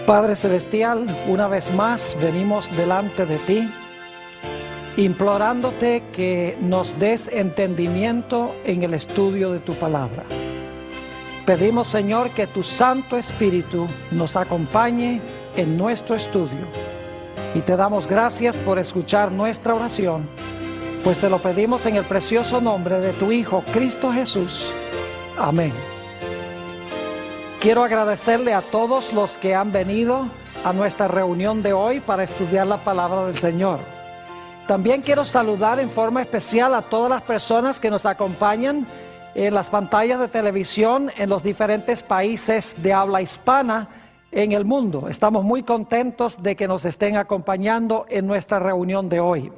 Padre Celestial, una vez más venimos delante de ti, implorándote que nos des entendimiento en el estudio de tu palabra. Pedimos, Señor, que tu Santo Espíritu nos acompañe en nuestro estudio. Y te damos gracias por escuchar nuestra oración, pues te lo pedimos en el precioso nombre de tu Hijo, Cristo Jesús. Amén. Quiero agradecerle a todos los que han venido a nuestra reunión de hoy para estudiar la palabra del Señor. También quiero saludar en forma especial a todas las personas que nos acompañan en las pantallas de televisión en los diferentes países de habla hispana en el mundo. Estamos muy contentos de que nos estén acompañando en nuestra reunión de hoy.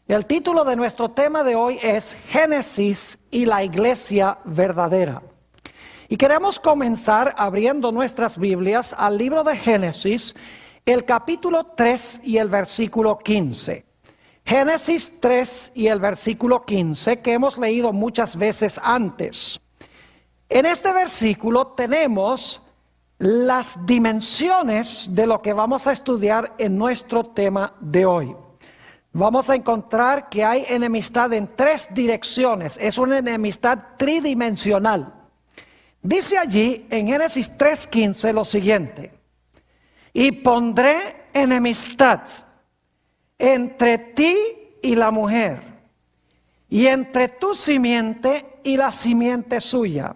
El título de nuestro tema de hoy es Génesis y la Iglesia Verdadera. Y queremos comenzar abriendo nuestras Biblias al libro de Génesis, el capítulo 3 y el versículo 15. Génesis 3 y el versículo 15, que hemos leído muchas veces antes. En este versículo tenemos las dimensiones de lo que vamos a estudiar en nuestro tema de hoy. Vamos a encontrar que hay enemistad en tres direcciones, es una enemistad tridimensional. Dice allí en Génesis 3:15 lo siguiente: y pondré enemistad entre ti y la mujer, y entre tu simiente y la simiente suya.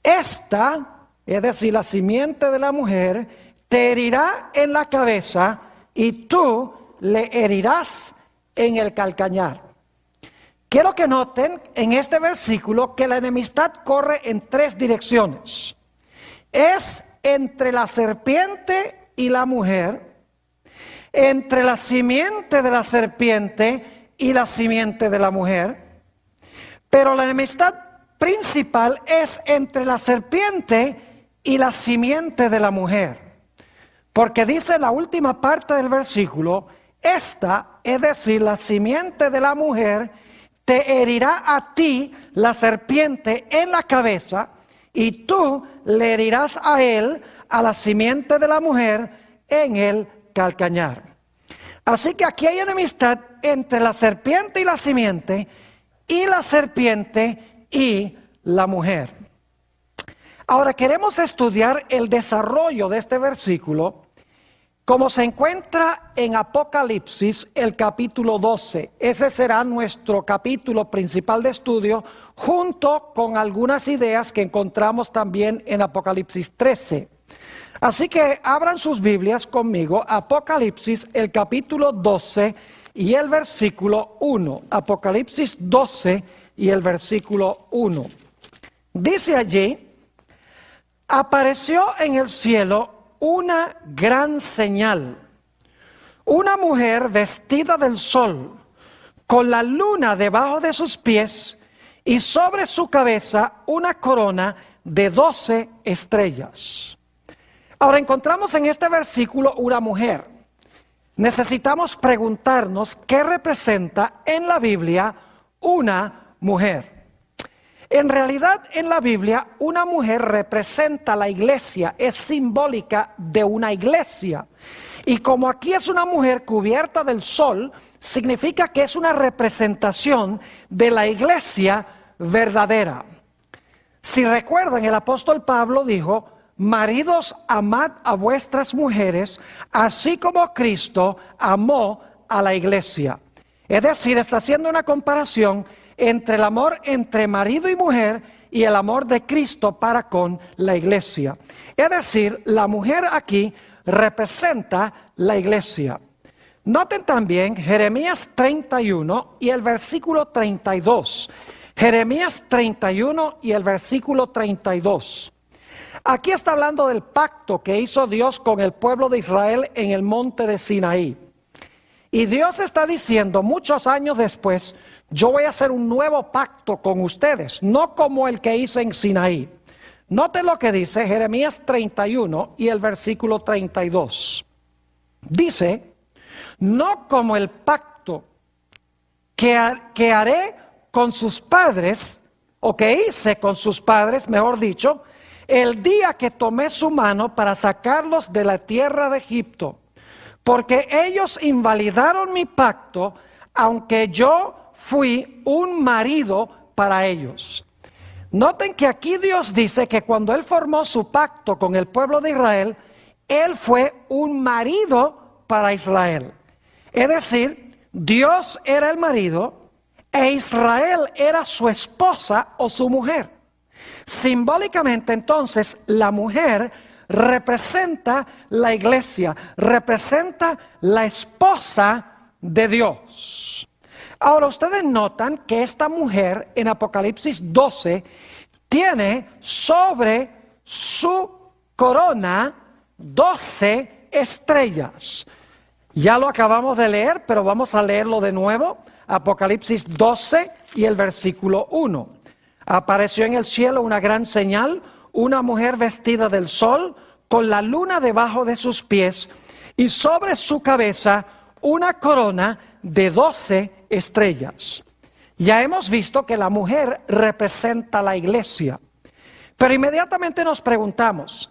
Esta, es decir, la simiente de la mujer, te herirá en la cabeza, y tú le herirás en el calcañar. Quiero que noten en este versículo que la enemistad corre en tres direcciones. Es entre la serpiente y la mujer, entre la simiente de la serpiente y la simiente de la mujer, pero la enemistad principal es entre la serpiente y la simiente de la mujer. Porque dice la última parte del versículo, esta, es decir, la simiente de la mujer, te herirá a ti la serpiente en la cabeza, y tú le herirás a él, a la simiente de la mujer, en el calcañar. Así que aquí hay enemistad entre la serpiente y la serpiente y la mujer. Ahora queremos estudiar el desarrollo de este versículo como se encuentra en Apocalipsis, el capítulo 12. Ese será nuestro capítulo principal de estudio, junto con algunas ideas que encontramos también en Apocalipsis 13. Así que abran sus Biblias conmigo, Apocalipsis, el capítulo 12 y el versículo 1. Apocalipsis 12 y el versículo 1. Dice allí: apareció en el cielo una gran señal, una mujer vestida del sol, con la luna debajo de sus pies, y sobre su cabeza una corona de 12 estrellas. Ahora encontramos en este versículo una mujer. Necesitamos preguntarnos qué representa en la Biblia una mujer. En realidad, en la Biblia, una mujer representa la iglesia, es simbólica de una iglesia. Y como aquí es una mujer cubierta del sol, significa que es una representación de la iglesia verdadera. Si recuerdan, el apóstol Pablo dijo: maridos, amad a vuestras mujeres, así como Cristo amó a la iglesia. Es decir, está haciendo una comparación entre el amor entre marido y mujer y el amor de Cristo para con la iglesia. Es decir, la mujer aquí representa la iglesia. Noten también Jeremías 31 y el versículo 32. Jeremías 31 y el versículo 32. Aquí está hablando del pacto que hizo Dios con el pueblo de Israel en el monte de Sinaí. Y Dios está diciendo, muchos años después: yo voy a hacer un nuevo pacto con ustedes, no como el que hice en Sinaí. Noten lo que dice Jeremías 31 y el versículo 32. Dice: no como el pacto que haré con sus padres, o que hice con sus padres, mejor dicho, el día que tomé su mano para sacarlos de la tierra de Egipto, porque ellos invalidaron mi pacto, aunque yo fui un marido para ellos. Noten que aquí Dios dice que cuando Él formó su pacto con el pueblo de Israel, Él fue un marido para Israel. Es decir, Dios era el marido e Israel era su esposa o su mujer. Simbólicamente, entonces, la mujer representa la iglesia, representa la esposa de Dios. Ahora, ustedes notan que esta mujer en Apocalipsis 12 tiene sobre su corona 12 estrellas. Ya lo acabamos de leer, pero vamos a leerlo de nuevo. Apocalipsis 12 y el versículo 1. Apareció en el cielo una gran señal, una mujer vestida del sol, con la luna debajo de sus pies, y sobre su cabeza una corona de 12 estrellas. Ya hemos visto que la mujer representa la iglesia, pero inmediatamente nos preguntamos,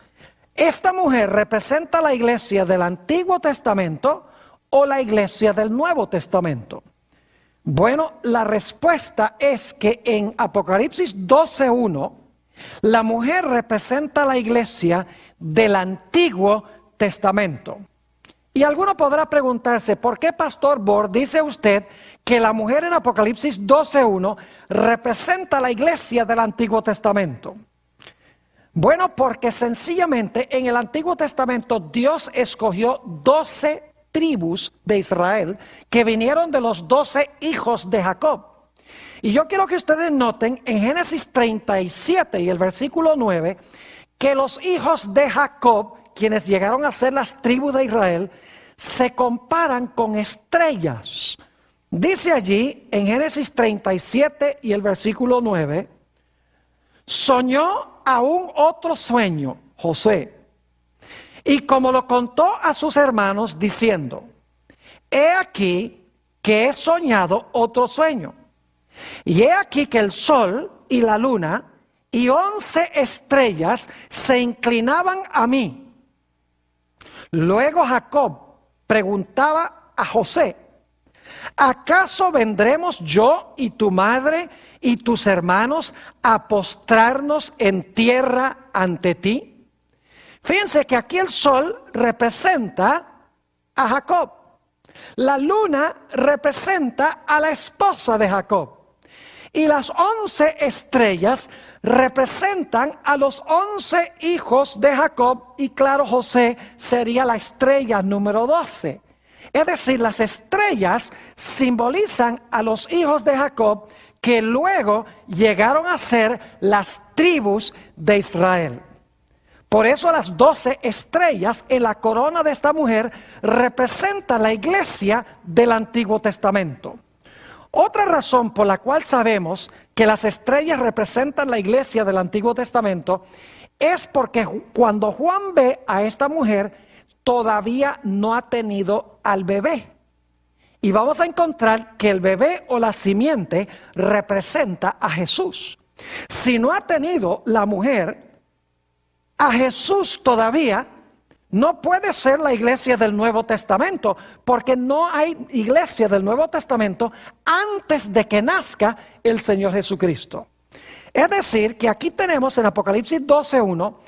¿esta mujer representa la iglesia del Antiguo Testamento o la iglesia del Nuevo Testamento? Bueno, la respuesta es que en Apocalipsis 12:1, la mujer representa la iglesia del Antiguo Testamento. Y alguno podrá preguntarse, ¿por qué, Pastor Bor, dice usted que la mujer en Apocalipsis 12:1 representa la iglesia del Antiguo Testamento? Bueno, porque sencillamente en el Antiguo Testamento Dios escogió 12 tribus de Israel que vinieron de los 12 hijos de Jacob. Y yo quiero que ustedes noten en Génesis 37 y el versículo 9 que los hijos de Jacob, quienes llegaron a ser las tribus de Israel, se comparan con estrellas. Dice allí en Génesis 37 y el versículo 9, soñó aún otro sueño, José, y como lo contó a sus hermanos diciendo, he aquí que he soñado otro sueño, y he aquí que el sol y la luna y 11 estrellas se inclinaban a mí. Luego Jacob preguntaba a José, ¿acaso vendremos yo y tu madre y tus hermanos a postrarnos en tierra ante ti? Fíjense que aquí el sol representa a Jacob. La luna representa a la esposa de Jacob. Y las 11 estrellas representan a los 11 hijos de Jacob. Y claro, José sería la estrella número 12. Es decir, las estrellas simbolizan a los hijos de Jacob que luego llegaron a ser las tribus de Israel. Por eso las 12 estrellas en la corona de esta mujer representan la iglesia del Antiguo Testamento. Otra razón por la cual sabemos que las estrellas representan la iglesia del Antiguo Testamento es porque cuando Juan ve a esta mujer, todavía no ha tenido al bebé. Y vamos a encontrar que el bebé o la simiente representa a Jesús. Si no ha tenido la mujer a Jesús todavía, no puede ser la iglesia del Nuevo Testamento, porque no hay iglesia del Nuevo Testamento antes de que nazca el Señor Jesucristo. Es decir, que aquí tenemos en Apocalipsis 12:1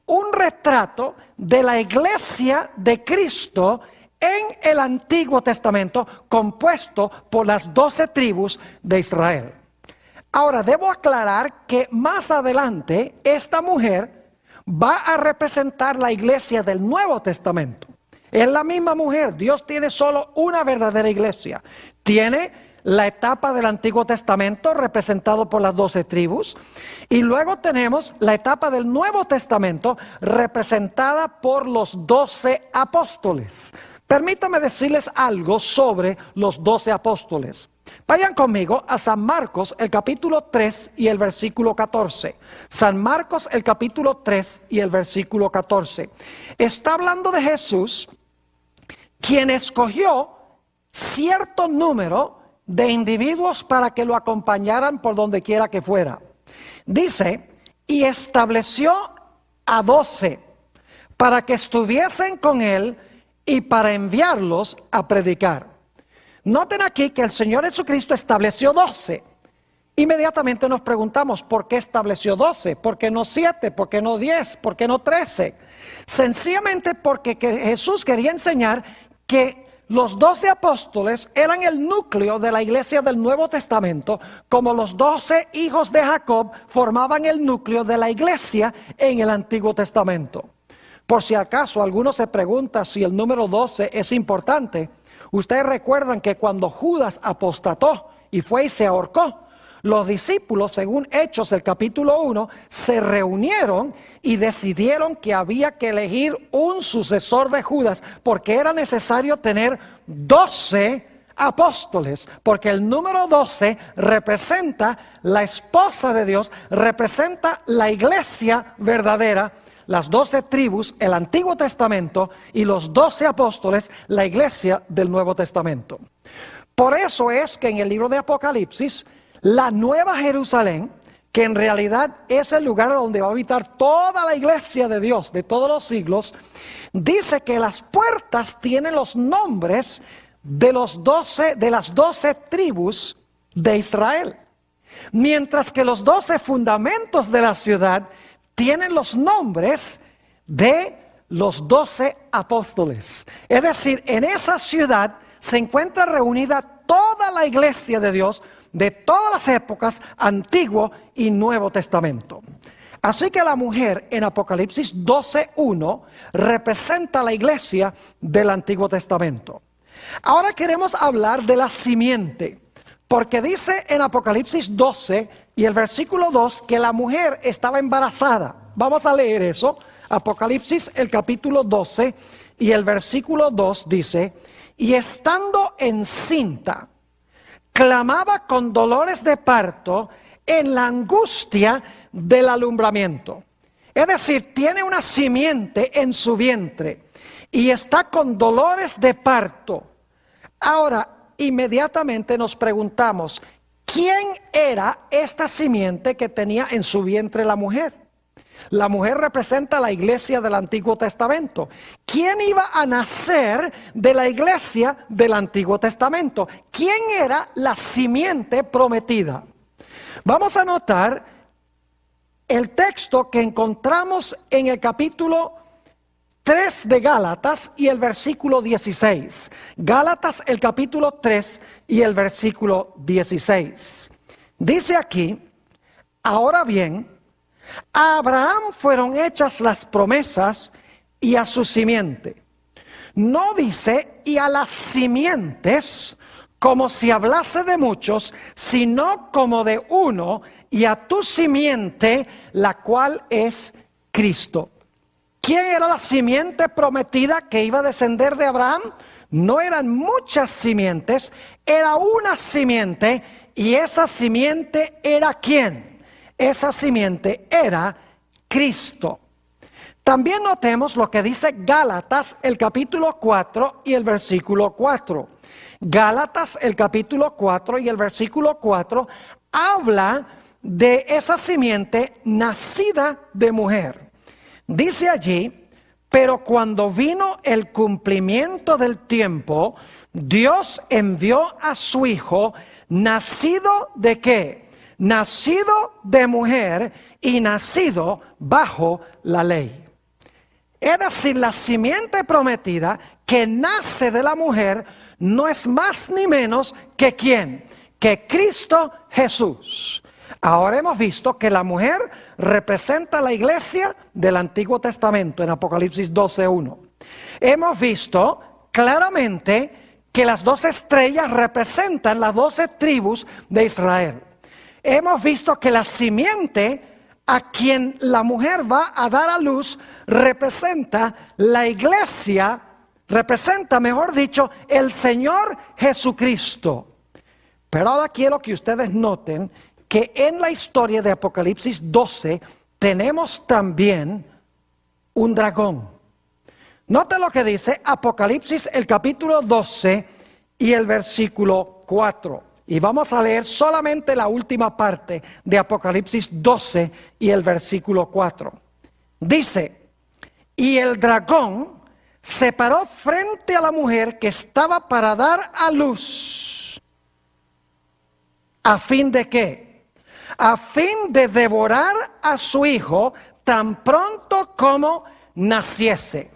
un retrato de la iglesia de Cristo en el Antiguo Testamento, compuesto por las 12 tribus de Israel. Ahora, debo aclarar que más adelante esta mujer va a representar la iglesia del Nuevo Testamento. Es la misma mujer. Dios tiene solo una verdadera iglesia. Tiene la etapa del Antiguo Testamento representado por las 12 tribus. Y luego tenemos la etapa del Nuevo Testamento representada por los 12 apóstoles. Permítanme decirles algo sobre los 12 apóstoles. Vayan conmigo a San Marcos, el capítulo 3 y el versículo 14. San Marcos, el capítulo 3 y el versículo 14. Está hablando de Jesús, quien escogió cierto número de individuos para que lo acompañaran por donde quiera que fuera. Dice, y estableció a 12 para que estuviesen con él y para enviarlos a predicar. Noten aquí que el Señor Jesucristo estableció 12. Inmediatamente nos preguntamos, ¿por qué estableció 12? ¿Por qué no 7? ¿Por qué no 10? ¿Por qué no 13? Sencillamente porque Jesús quería enseñar que los 12 apóstoles eran el núcleo de la iglesia del Nuevo Testamento, como los 12 hijos de Jacob formaban el núcleo de la iglesia en el Antiguo Testamento. Por si acaso alguno se pregunta si el número 12 es importante, ustedes recuerdan que cuando Judas apostató y fue y se ahorcó, los discípulos, según Hechos, el capítulo 1, se reunieron y decidieron que había que elegir un sucesor de Judas, porque era necesario tener 12 apóstoles, porque el número 12 representa la esposa de Dios, representa la iglesia verdadera, las 12 tribus, el Antiguo Testamento, y los 12 apóstoles, la iglesia del Nuevo Testamento. Por eso es que en el libro de Apocalipsis, la Nueva Jerusalén, que en realidad es el lugar donde va a habitar toda la iglesia de Dios de todos los siglos, dice que las puertas tienen los nombres de las 12 tribus de Israel, mientras que los 12 fundamentos de la ciudad tienen los nombres de los 12 apóstoles. Es decir, en esa ciudad se encuentra reunida toda la iglesia de Dios de todas las épocas, Antiguo y Nuevo Testamento. Así que la mujer en Apocalipsis 12:1 representa la iglesia del Antiguo Testamento. Ahora queremos hablar de la simiente, porque dice en Apocalipsis 12 y el versículo 2 que la mujer estaba embarazada. Vamos a leer eso. Apocalipsis el capítulo 12 y el versículo 2 dice: y estando encinta, clamaba con dolores de parto en la angustia del alumbramiento. Es decir, tiene una simiente en su vientre y está con dolores de parto. Ahora, inmediatamente nos preguntamos, ¿quién era esta simiente que tenía en su vientre la mujer? La mujer representa la iglesia del Antiguo Testamento. ¿Quién iba a nacer de la iglesia del Antiguo Testamento? ¿Quién era la simiente prometida? Vamos a notar el texto que encontramos en el capítulo 3 de Gálatas y el versículo 16. Gálatas el capítulo 3 y el versículo 16. Dice aquí: ahora bien, a Abraham fueron hechas las promesas y a su simiente. No dice y a las simientes como si hablase de muchos, sino como de uno, y a tu simiente, la cual es Cristo. ¿Quién era la simiente prometida que iba a descender de Abraham? No eran muchas simientes, era una simiente, y esa simiente era ¿quién? Esa simiente era Cristo. También notemos lo que dice Gálatas el capítulo 4 y el versículo 4. Gálatas el capítulo 4 y el versículo 4 habla de esa simiente nacida de mujer. Dice allí: pero cuando vino el cumplimiento del tiempo, Dios envió a su Hijo, nacido ¿de qué? Nacido de mujer y nacido bajo la ley. Es decir, la simiente prometida que nace de la mujer no es más ni menos que ¿quién? Que Cristo Jesús. Ahora hemos visto que la mujer representa la iglesia del Antiguo Testamento en Apocalipsis 12:1. Hemos visto claramente que las 12 estrellas representan las 12 tribus de Israel. Hemos visto que la simiente a quien la mujer va a dar a luz representa la iglesia, representa, mejor dicho, el Señor Jesucristo. Pero ahora quiero que ustedes noten que en la historia de Apocalipsis 12 tenemos también un dragón. Noten lo que dice Apocalipsis el capítulo 12 y el versículo 4. Y vamos a leer solamente la última parte de Apocalipsis 12 y el versículo 4. Dice, y el dragón se paró frente a la mujer que estaba para dar a luz. ¿A fin de qué? A fin de devorar a su hijo tan pronto como naciese.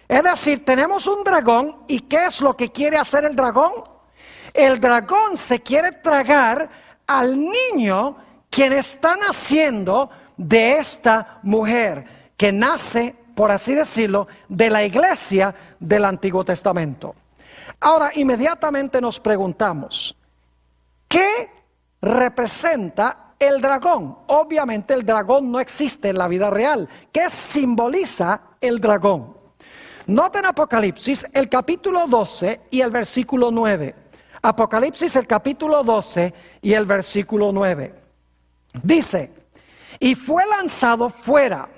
Es decir, tenemos un dragón, ¿y qué es lo que quiere hacer el dragón? El dragón se quiere tragar al niño quien está naciendo de esta mujer, que nace, por así decirlo, de la iglesia del Antiguo Testamento. Ahora, inmediatamente nos preguntamos, ¿qué representa el dragón? Obviamente el dragón no existe en la vida real. ¿Qué simboliza el dragón? Noten Apocalipsis, el capítulo 12 y el versículo 9. Apocalipsis, el capítulo 12 y el versículo 9. Dice, y fue lanzado fuera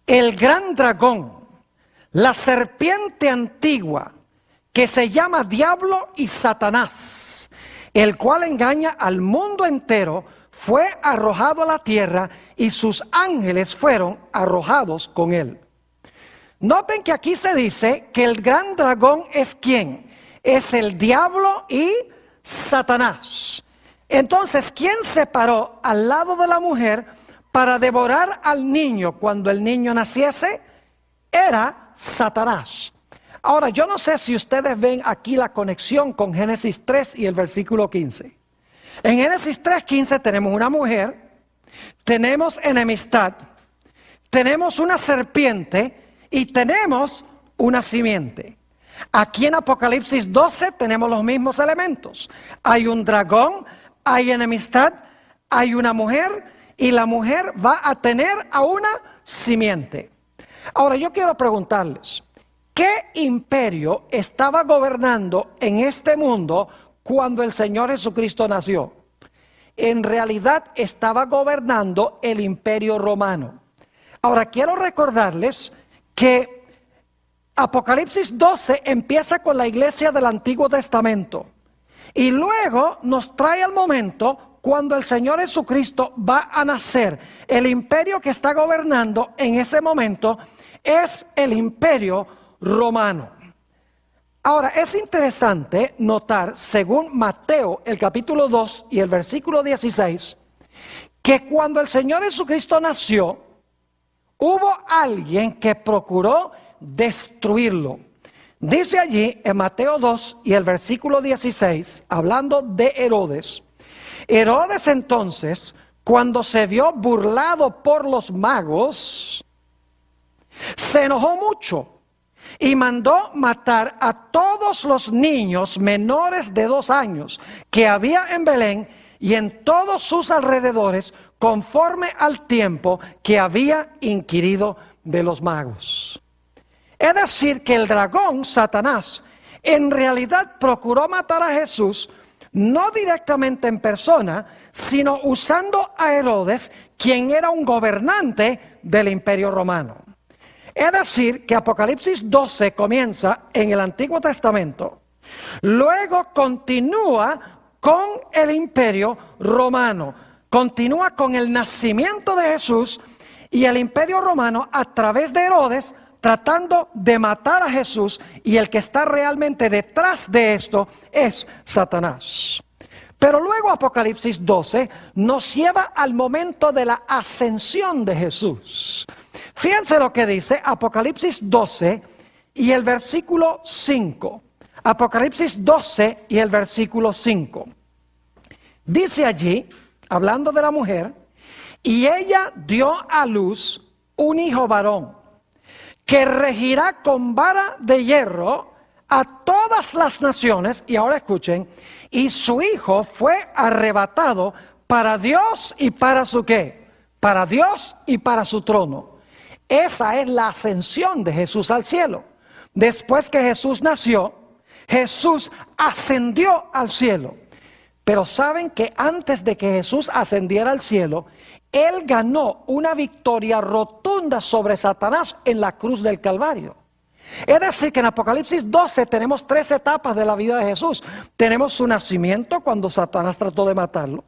el gran dragón, la serpiente antigua, que se llama Diablo y Satanás, el cual engaña al mundo entero, fue arrojado a la tierra y sus ángeles fueron arrojados con él. Noten que aquí se dice que el gran dragón es ¿quién? Es el diablo y Satanás. Entonces, ¿quién se paró al lado de la mujer para devorar al niño cuando el niño naciese? Era Satanás. Ahora, yo no sé si ustedes ven aquí la conexión con Génesis 3 y el versículo 15. En Génesis 3:15 tenemos una mujer, tenemos enemistad, tenemos una serpiente y tenemos una simiente. Aquí en Apocalipsis 12 tenemos los mismos elementos. Hay un dragón, hay enemistad, hay una mujer y la mujer va a tener a una simiente. Ahora yo quiero preguntarles, ¿qué imperio estaba gobernando en este mundo cuando el Señor Jesucristo nació? En realidad estaba gobernando el imperio romano. Ahora quiero recordarles que Apocalipsis 12 empieza con la iglesia del Antiguo Testamento y luego nos trae al momento cuando el Señor Jesucristo va a nacer. El imperio que está gobernando en ese momento es el imperio romano. Ahora es interesante notar, según Mateo el capítulo 2 y el versículo 16, que cuando el Señor Jesucristo nació, hubo alguien que procuró destruirlo. Dice allí en Mateo 2 y el versículo 16, hablando de Herodes. Herodes entonces, cuando se vio burlado por los magos, se enojó mucho y mandó matar a todos los niños menores de 2 años que había en Belén y en todos sus alrededores, conforme al tiempo que había inquirido de los magos. Es decir, que el dragón, Satanás, en realidad procuró matar a Jesús, no directamente en persona, sino usando a Herodes, quien era un gobernante del imperio romano. Es decir, que Apocalipsis 12 comienza en el Antiguo Testamento, luego continúa con el imperio romano, continúa con el nacimiento de Jesús y el imperio romano a través de Herodes, tratando de matar a Jesús, y el que está realmente detrás de esto es Satanás. Pero luego Apocalipsis 12 nos lleva al momento de la ascensión de Jesús. Fíjense lo que dice Apocalipsis 12 y el versículo 5. Apocalipsis 12 y el versículo 5. Dice allí, hablando de la mujer, y ella dio a luz un hijo varón, que regirá con vara de hierro a todas las naciones. Y ahora escuchen, y su hijo fue arrebatado para Dios y para su ¿qué? Para Dios y para su trono. Esa es la ascensión de Jesús al cielo. Después que Jesús nació, Jesús ascendió al cielo. Pero saben que antes de que Jesús ascendiera al cielo, Él ganó una victoria rotunda sobre Satanás en la cruz del Calvario. Es decir, que en Apocalipsis 12 tenemos 3 etapas de la vida de Jesús. Tenemos su nacimiento, cuando Satanás trató de matarlo.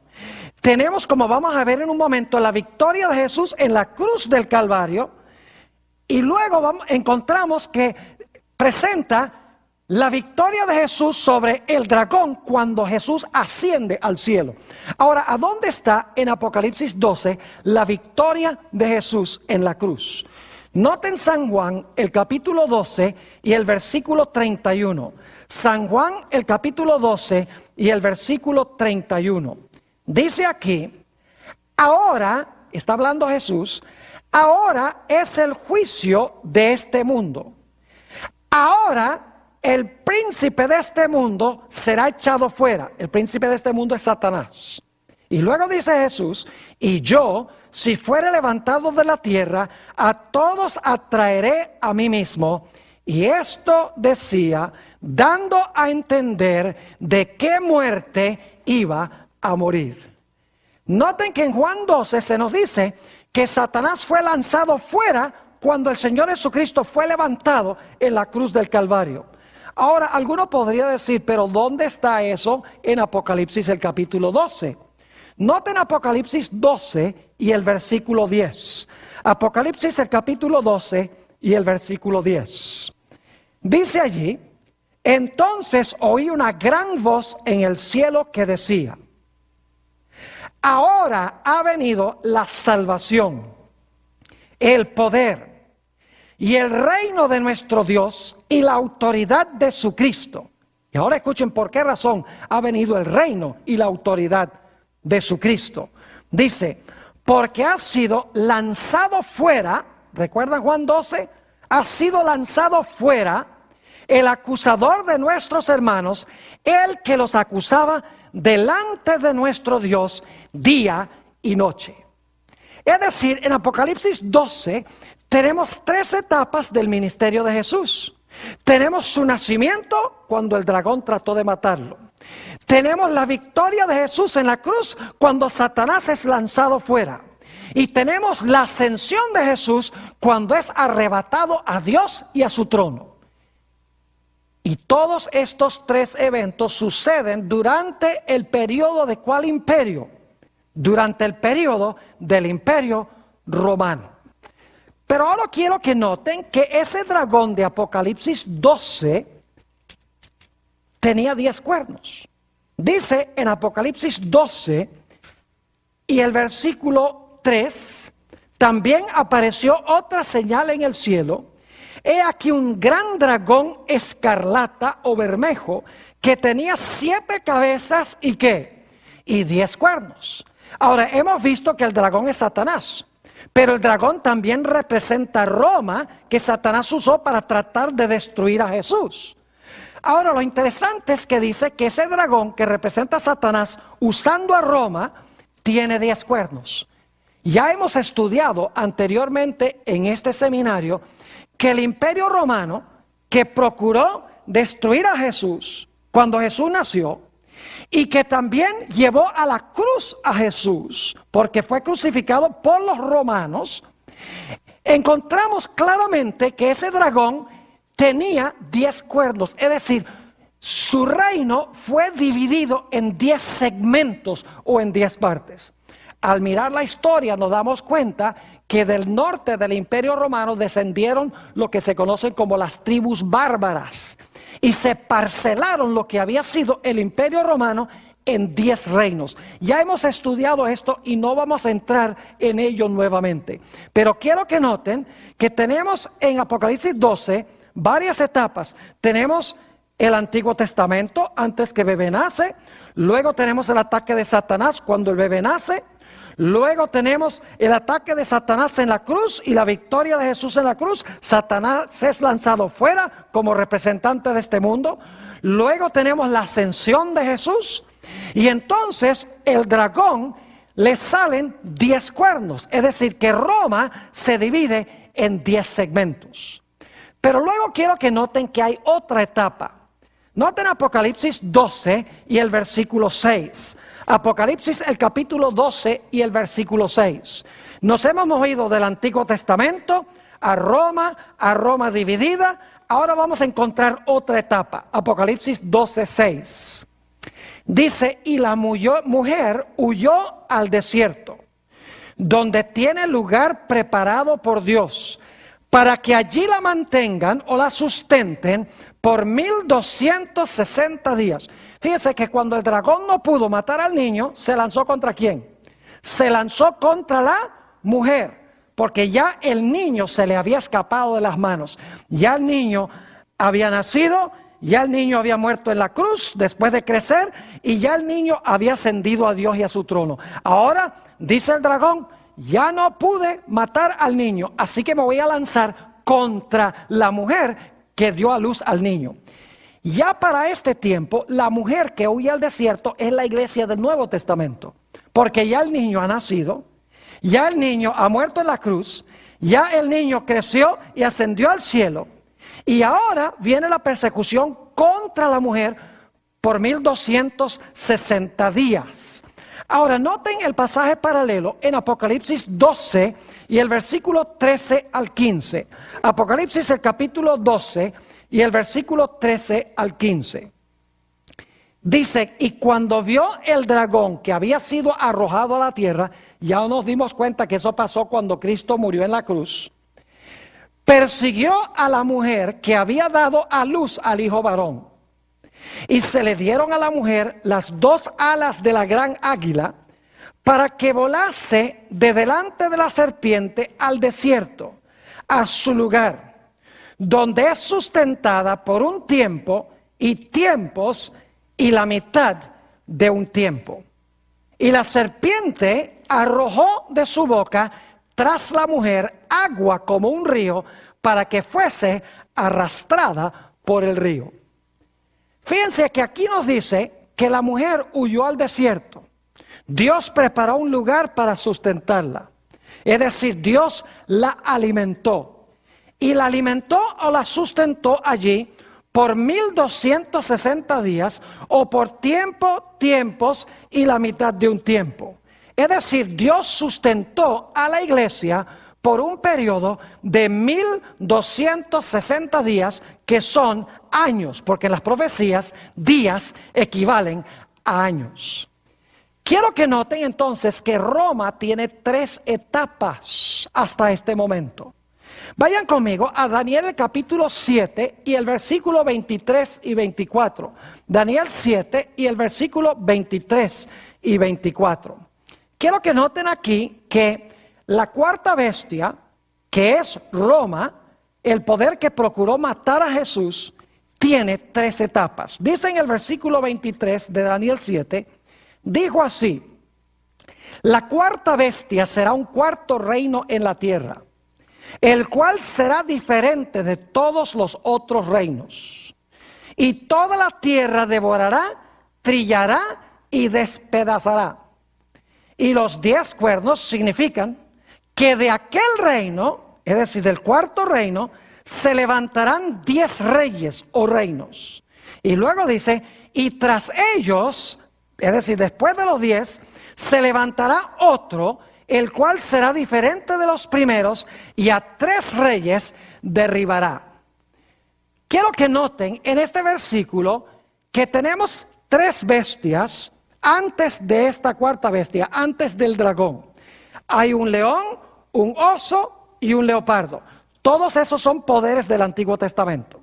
Tenemos, como vamos a ver en un momento, la victoria de Jesús en la cruz del Calvario. Y luego encontramos que presenta la victoria de Jesús sobre el dragón cuando Jesús asciende al cielo. Ahora, ¿a dónde está en Apocalipsis 12 la victoria de Jesús en la cruz? Noten San Juan el capítulo 12 y el versículo 31. San Juan el capítulo 12 y el versículo 31. Dice aquí, ahora, está hablando Jesús, ahora es el juicio de este mundo. Ahora el príncipe de este mundo será echado fuera. El príncipe de este mundo es Satanás. Y luego dice Jesús, y yo, si fuere levantado de la tierra, a todos atraeré a mí mismo. Y esto decía, dando a entender de qué muerte iba a morir. Noten que en Juan 12 se nos dice que Satanás fue lanzado fuera cuando el Señor Jesucristo fue levantado en la cruz del Calvario. Ahora, alguno podría decir, pero ¿dónde está eso en Apocalipsis el capítulo 12? Noten Apocalipsis 12 y el versículo 10. Apocalipsis el capítulo 12 y el versículo 10. Dice allí, entonces oí una gran voz en el cielo que decía, ahora ha venido la salvación, el poder y el reino de nuestro Dios y la autoridad de su Cristo. Y ahora escuchen por qué razón ha venido el reino y la autoridad de su Cristo. Dice, porque ha sido lanzado fuera, ¿recuerdan Juan 12? Ha sido lanzado fuera el acusador de nuestros hermanos, el que los acusaba delante de nuestro Dios día y noche. Es decir, en Apocalipsis 12 tenemos 3 etapas del ministerio de Jesús. Tenemos su nacimiento cuando el dragón trató de matarlo. Tenemos la victoria de Jesús en la cruz cuando Satanás es lanzado fuera. Y tenemos la ascensión de Jesús cuando es arrebatado a Dios y a su trono. Y todos estos 3 eventos suceden durante el periodo de ¿cuál imperio? Durante el periodo del Imperio Romano. Pero ahora quiero que noten que ese dragón de Apocalipsis 12 tenía 10 cuernos. Dice en Apocalipsis 12 y el versículo 3, también apareció otra señal en el cielo. He aquí un gran dragón escarlata o bermejo que tenía 7 cabezas y ¿qué? Y 10 cuernos. Ahora hemos visto que el dragón es Satanás. Pero el dragón también representa a Roma, que Satanás usó para tratar de destruir a Jesús. Ahora lo interesante es que dice que ese dragón que representa a Satanás usando a Roma, tiene 10 cuernos. Ya hemos estudiado anteriormente en este seminario que el Imperio Romano, que procuró destruir a Jesús cuando Jesús nació, y que también llevó a la cruz a Jesús, porque fue crucificado por los romanos, encontramos claramente que ese dragón tenía 10 cuernos, es decir, su reino fue dividido en 10 segmentos o en 10 partes. Al mirar la historia nos damos cuenta que del norte del Imperio Romano descendieron lo que se conocen como las tribus bárbaras y se parcelaron lo que había sido el Imperio Romano en 10 reinos. Ya hemos estudiado esto y no vamos a entrar en ello nuevamente. Pero quiero que noten que tenemos en Apocalipsis 12 varias etapas. Tenemos el Antiguo Testamento antes que el bebé nace. Luego tenemos el ataque de Satanás cuando el bebé nace. Luego tenemos el ataque de Satanás en la cruz y la victoria de Jesús en la cruz. Satanás es lanzado fuera como representante de este mundo. Luego tenemos la ascensión de Jesús. Y entonces el dragón le salen 10 cuernos. Es decir, que Roma se divide en 10 segmentos. Pero luego quiero que noten que hay otra etapa. Noten Apocalipsis 12 y el versículo 6. Apocalipsis el capítulo 12 y el versículo 6. Nos hemos movido del Antiguo Testamento a Roma dividida. Ahora vamos a encontrar otra etapa. Apocalipsis 12, 6. Dice, y la mujer huyó al desierto, donde tiene lugar preparado por Dios, para que allí la mantengan o la sustenten por 1260 días. Fíjense que cuando el dragón no pudo matar al niño, ¿se lanzó contra quién? Se lanzó contra la mujer, porque ya el niño se le había escapado de las manos. Ya el niño había nacido, ya el niño había muerto en la cruz después de crecer, y ya el niño había ascendido a Dios y a su trono. Ahora, dice el dragón, ya no pude matar al niño, así que me voy a lanzar contra la mujer que dio a luz al niño. Ya para este tiempo, la mujer que huye al desierto es la iglesia del Nuevo Testamento, porque ya el niño ha nacido, ya el niño ha muerto en la cruz, ya el niño creció y ascendió al cielo, y ahora viene la persecución contra la mujer por 1260 días. Ahora, noten el pasaje paralelo en Apocalipsis 12 y el versículo 13 al 15. Apocalipsis, el capítulo 12 y el versículo 13 al 15. Dice, y cuando vio el dragón que había sido arrojado a la tierra, ya nos dimos cuenta que eso pasó cuando Cristo murió en la cruz, persiguió a la mujer que había dado a luz al hijo varón. Y se le dieron a la mujer las dos alas de la gran águila para que volase de delante de la serpiente al desierto, a su lugar, donde es sustentada por un tiempo y tiempos y la mitad de un tiempo. Y la serpiente arrojó de su boca tras la mujer agua como un río para que fuese arrastrada por el río. Fíjense que aquí nos dice que la mujer huyó al desierto. Dios preparó un lugar para sustentarla. Es decir, Dios la alimentó. Y la alimentó o la sustentó allí por 1260 días o por tiempos y la mitad de un tiempo. Es decir, Dios sustentó a la iglesia por un periodo de 1260 días, que son años, porque en las profecías días equivalen a años. Quiero que noten entonces que Roma tiene 3 etapas hasta este momento. Vayan conmigo a Daniel el capítulo 7 y el versículo 23 y 24. Daniel 7 y el versículo 23 y 24. Quiero que noten aquí que la cuarta bestia, que es Roma, el poder que procuró matar a Jesús, tiene 3 etapas. Dice en el versículo 23 de Daniel 7, dijo así: la cuarta bestia será un cuarto reino en la tierra, el cual será diferente de todos los otros reinos. Y toda la tierra devorará, trillará y despedazará. Y los 10 cuernos significan que de aquel reino, es decir, del cuarto reino, se levantarán 10 reyes o reinos. Y luego dice, y tras ellos, es decir, después de los 10, se levantará otro, el cual será diferente de los primeros, y a 3 reyes derribará. Quiero que noten en este versículo que tenemos 3 bestias antes de esta cuarta bestia, antes del dragón. Hay un león, un oso y un leopardo. Todos esos son poderes del Antiguo Testamento.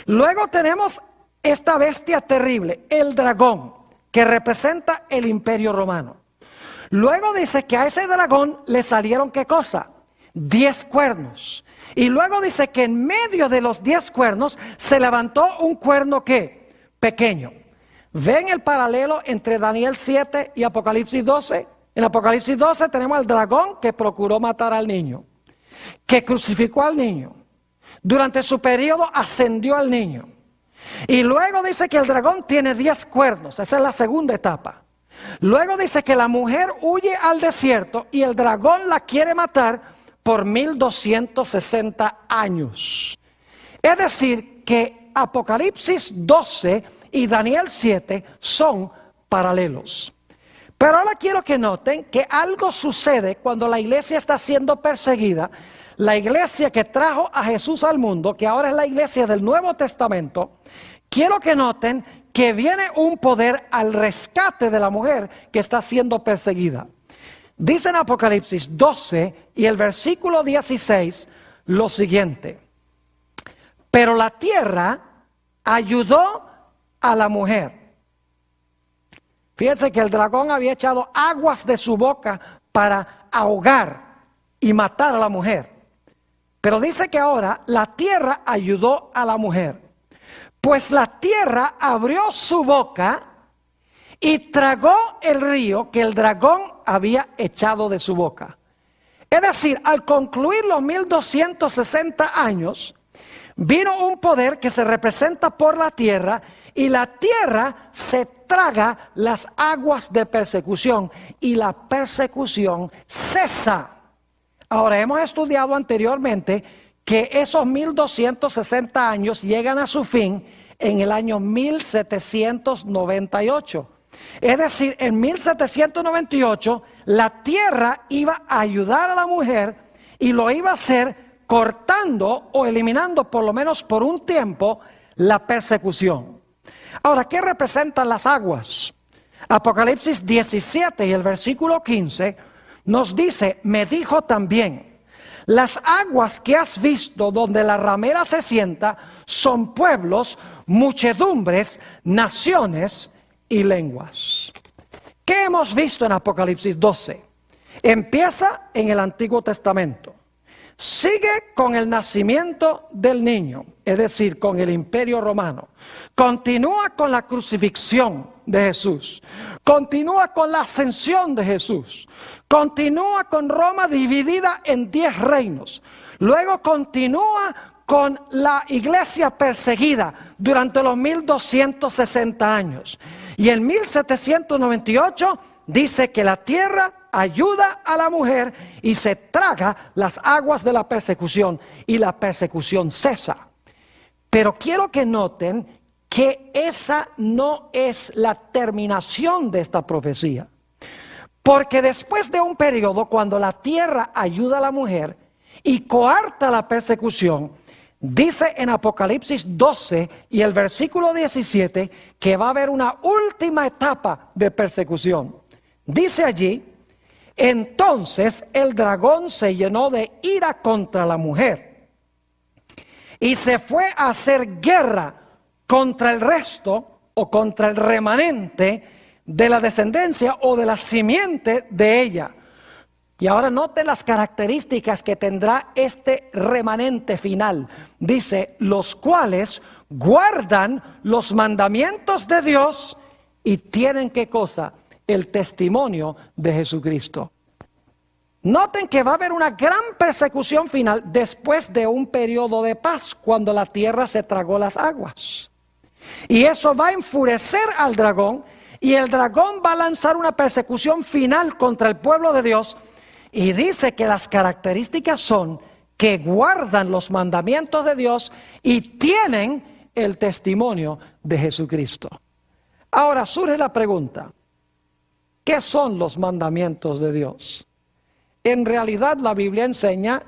Luego tenemos esta bestia terrible, el dragón, que representa el Imperio Romano. Luego dice que a ese dragón le salieron, ¿qué cosa? 10 cuernos. Y luego dice que en medio de los 10 cuernos se levantó un cuerno, ¿qué? Pequeño. ¿Ven el paralelo entre Daniel 7 y Apocalipsis 12? En Apocalipsis 12 tenemos al dragón que procuró matar al niño, que crucificó al niño. Durante su periodo ascendió al niño. Y luego dice que el dragón tiene 10 cuernos. Esa es la segunda etapa. Luego dice que la mujer huye al desierto y el dragón la quiere matar por 1260 años. Es decir, que Apocalipsis 12 y Daniel 7 son paralelos. Pero ahora quiero que noten que algo sucede cuando la iglesia está siendo perseguida. La iglesia que trajo a Jesús al mundo, que ahora es la iglesia del Nuevo Testamento, quiero que noten que viene un poder al rescate de la mujer que está siendo perseguida. Dice en Apocalipsis 12 y el versículo 16, lo siguiente: pero la tierra ayudó a la mujer. Fíjense que el dragón había echado aguas de su boca para ahogar y matar a la mujer. Pero dice que ahora la tierra ayudó a la mujer. Pues la tierra abrió su boca y tragó el río que el dragón había echado de su boca. Es decir, al concluir los 1260 años, vino un poder que se representa por la tierra, y la tierra se traga las aguas de persecución y la persecución cesa. Ahora, hemos estudiado anteriormente que esos 1260 años llegan a su fin en el año 1798. Es decir, en 1798 la tierra iba a ayudar a la mujer y lo iba a hacer cortando o eliminando, por lo menos por un tiempo, la persecución. Ahora, ¿qué representan las aguas? Apocalipsis 17 y el versículo 15 nos dice: me dijo también, las aguas que has visto donde la ramera se sienta son pueblos, muchedumbres, naciones y lenguas. ¿Qué hemos visto en Apocalipsis 12? Empieza en el Antiguo Testamento. Sigue con el nacimiento del niño, es decir, con el Imperio Romano. Continúa con la crucifixión de Jesús. Continúa con la ascensión de Jesús. Continúa con Roma dividida en 10 reinos. Luego continúa con la iglesia perseguida durante los 1260 años. Y en 1798 dice que la tierra ayuda a la mujer y se traga las aguas de la persecución y la persecución cesa. Pero quiero que noten que esa no es la terminación de esta profecía. Porque después de un periodo cuando la tierra ayuda a la mujer y coarta la persecución, dice en Apocalipsis 12 y el versículo 17 que va a haber una última etapa de persecución. Dice allí: entonces el dragón se llenó de ira contra la mujer y se fue a hacer guerra contra el resto o contra el remanente de la descendencia o de la simiente de ella. Y ahora noten las características que tendrá este remanente final. Dice: los cuales guardan los mandamientos de Dios y tienen ¿qué cosa? El testimonio de Jesucristo. Noten que va a haber una gran persecución final después de un periodo de paz, cuando la tierra se tragó las aguas. Y eso va a enfurecer al dragón, y el dragón va a lanzar una persecución final contra el pueblo de Dios. Y dice que las características son que guardan los mandamientos de Dios y tienen el testimonio de Jesucristo. Ahora surge la pregunta: ¿qué son los mandamientos de Dios? En realidad la Biblia enseña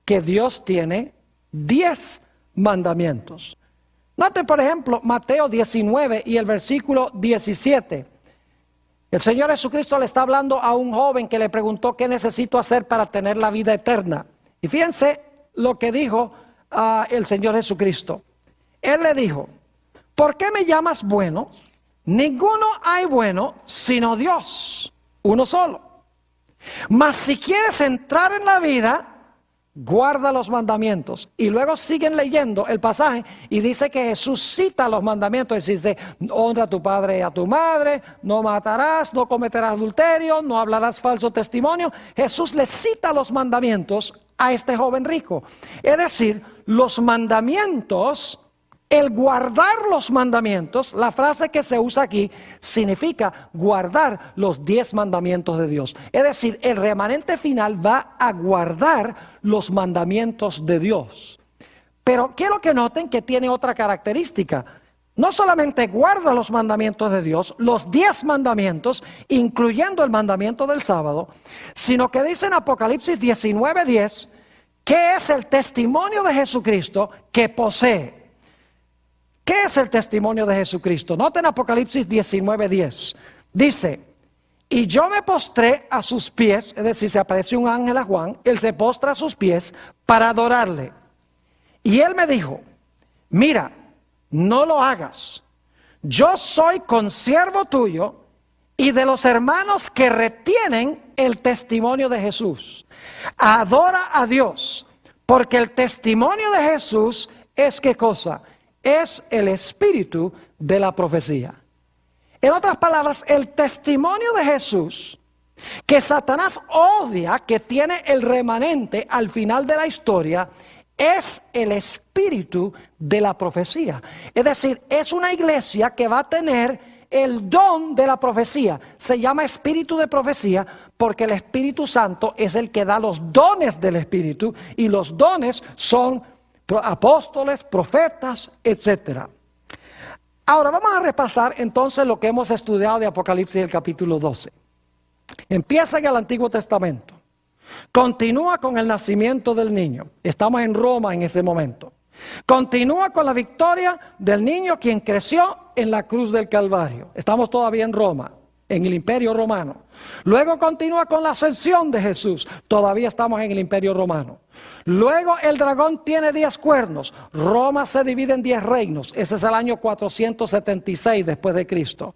que Dios tiene 10 mandamientos. Noten por ejemplo Mateo 19 y el versículo 17. El Señor Jesucristo le está hablando a un joven que le preguntó: ¿qué necesito hacer para tener la vida eterna? Y fíjense lo que dijo el Señor Jesucristo. Él le dijo: ¿por qué me llamas bueno? Ninguno hay bueno sino Dios, uno solo. Mas si quieres entrar en la vida, guarda los mandamientos. Y luego siguen leyendo el pasaje y dice que Jesús cita los mandamientos. Y dice: honra a tu padre y a tu madre, no matarás, no cometerás adulterio, no hablarás falso testimonio. Jesús le cita los mandamientos a este joven rico. Es decir, los mandamientos, el guardar los mandamientos, la frase que se usa aquí significa guardar los 10 mandamientos de Dios. Es decir, el remanente final va a guardar los mandamientos de Dios. Pero quiero que noten que tiene otra característica. No solamente guarda los mandamientos de Dios, los 10 mandamientos, incluyendo el mandamiento del sábado, sino que dice en Apocalipsis 19:10 que es el testimonio de Jesucristo que posee. ¿Qué es el testimonio de Jesucristo? Noten Apocalipsis 19:10. Dice: Y yo me postré a sus pies, es decir, se apareció un ángel a Juan, él se postra a sus pies para adorarle. Y él me dijo, mira, no lo hagas. Yo soy consiervo tuyo y de los hermanos que retienen el testimonio de Jesús. Adora a Dios, porque el testimonio de Jesús es ¿qué cosa? Es el espíritu de la profecía. En otras palabras, el testimonio de Jesús, que Satanás odia, que tiene el remanente al final de la historia, es el espíritu de la profecía. Es decir, es una iglesia que va a tener el don de la profecía. Se llama espíritu de profecía porque el Espíritu Santo es el que da los dones del espíritu, y los dones son apóstoles, profetas, etcétera. Ahora vamos a repasar entonces lo que hemos estudiado de Apocalipsis, el capítulo 12. Empieza en el Antiguo Testamento. Continúa con el nacimiento del niño. Estamos en Roma en ese momento. Continúa con la victoria del niño quien creció en la cruz del Calvario. Estamos todavía en Roma, en el Imperio Romano. Luego continúa con la ascensión de Jesús. Todavía estamos en el Imperio Romano. Luego el dragón tiene 10 cuernos. Roma se divide en 10 reinos. Ese es el año 476 después de Cristo.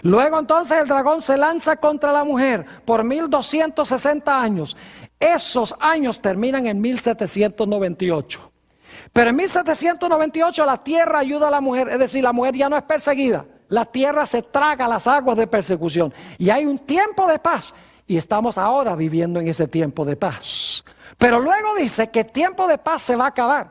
Luego entonces el dragón se lanza contra la mujer por 1260 años. Esos años terminan en 1798. Pero en 1798 la tierra ayuda a la mujer, es decir, la mujer ya no es perseguida. La tierra se traga las aguas de persecución y hay un tiempo de paz, y estamos ahora viviendo en ese tiempo de paz. Pero luego dice que el tiempo de paz se va a acabar,